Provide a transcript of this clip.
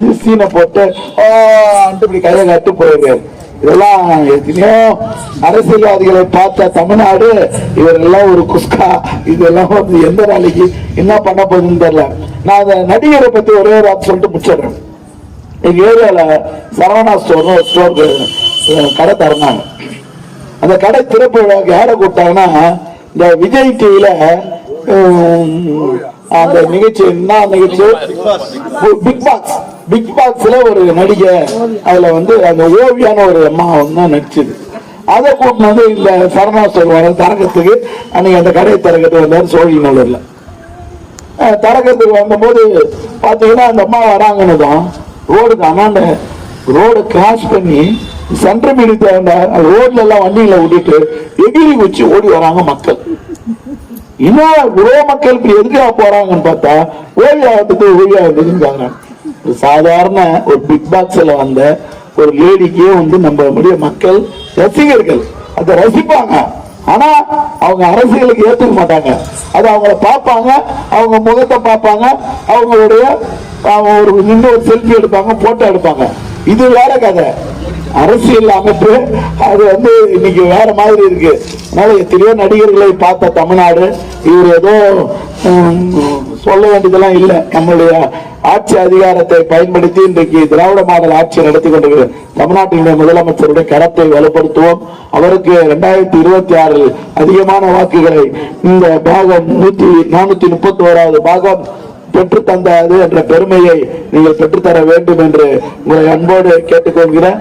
சீனை போட்டு இப்படி கையை காட்டு போயிருக்காரு. இதெல்லாம் எத்தனையோ அரசியல்வாதிகளை பார்த்த தமிழ்நாடு இவரெல்லாம் ஒரு குஸ்கா. இதெல்லாம் வந்து எந்த நாளைக்கு என்ன பண்ண போகுதுன்னு தெரியல. நான் அந்த நடிகரை பத்தி ஒரே ஒரு வார்த்தை சொல்லிட்டு முடிச்சிடுறேன். எங்க ஏரியால சரவணா ஸ்டோர்னு ஒரு ஸ்டோருக்கு கடை திறந்தாங்க. அந்த கடை திறப்பு விழாவுக்கு யாரை கூப்பிட்டாங்கன்னா இந்த விஜய் டிவில அந்த நிகழ்ச்சி என்ன நிகழ்ச்சி பிக் பாக்ஸ்ல ஒரு நடிகை அதுல வந்து அந்த ஓவியான ஒரு அம்மா வந்து நடிச்சது. அதை கூட்டினு வந்து இந்த சரணா ஸ்டோர் வர திறக்கிறதுக்கு அன்னைக்கு அந்த கடையை திறக்கிறது வந்தாரு சோழிநல்லூர்ல. திறக்கிறதுக்கு வந்தபோது பாத்தீங்கன்னா அந்த அம்மா வராங்கன்னு தான் ரோடுக்கு அண்ணாண்ட ரோடு கிராஸ் பண்ணி சென்ட்ரல் மீடி ரோட்ல எல்லாம் வண்டிகளை விட்டுட்டு எகிரி வச்சு ஓடி வராங்க மக்கள். இன்னும் இவ்வளவு மக்கள் இப்படி எதுக்காக போறாங்கன்னு பார்த்தா ஓவியாவதுன்னு ஒரு சாதாரண ஒரு பிக் பாக்ஸ்ல வந்த ஒரு லேடிக்கே வந்து நம்ம மக்கள் ரசிகர்கள் அதை ரசிப்பாங்க. ஆனா அவங்க அரசியலுக்கு ஏற்றுக்க மாட்டாங்க. அது அவங்கள பார்ப்பாங்க, அவங்க முகத்தை பார்ப்பாங்க, அவங்களுடைய ஒரு இன்னொரு செல்ஃபி எடுப்பாங்க, போட்டோ எடுப்பாங்க. இது வேற கதை. அரசியல் அமைப்பு அது வந்து இன்னைக்கு வேற மாதிரி இருக்கு. அதனால எத்தனையோ நடிகர்களை பார்த்த தமிழ்நாடு இவர் ஏதோ சொல்ல வேண்டியதெல்லாம் இல்லை. நம்மளுடைய ஆட்சி அதிகாரத்தை பயன்படுத்தி இன்றைக்கு திராவிட மாடல் ஆட்சி நடத்தி கொண்டிருக்கிற தமிழ்நாட்டினுடைய முதலமைச்சருடைய கரத்தை வலுப்படுத்துவோம். அவருக்கு 2026 அதிகமான வாக்குகளை இந்த பாகம் 431வது பாகம் பெற்று தந்தது என்ற பெருமையை நீங்கள் பெற்றுத்தர வேண்டும் என்று உங்களை அன்போடு கேட்டுக்கொள்கிறேன்.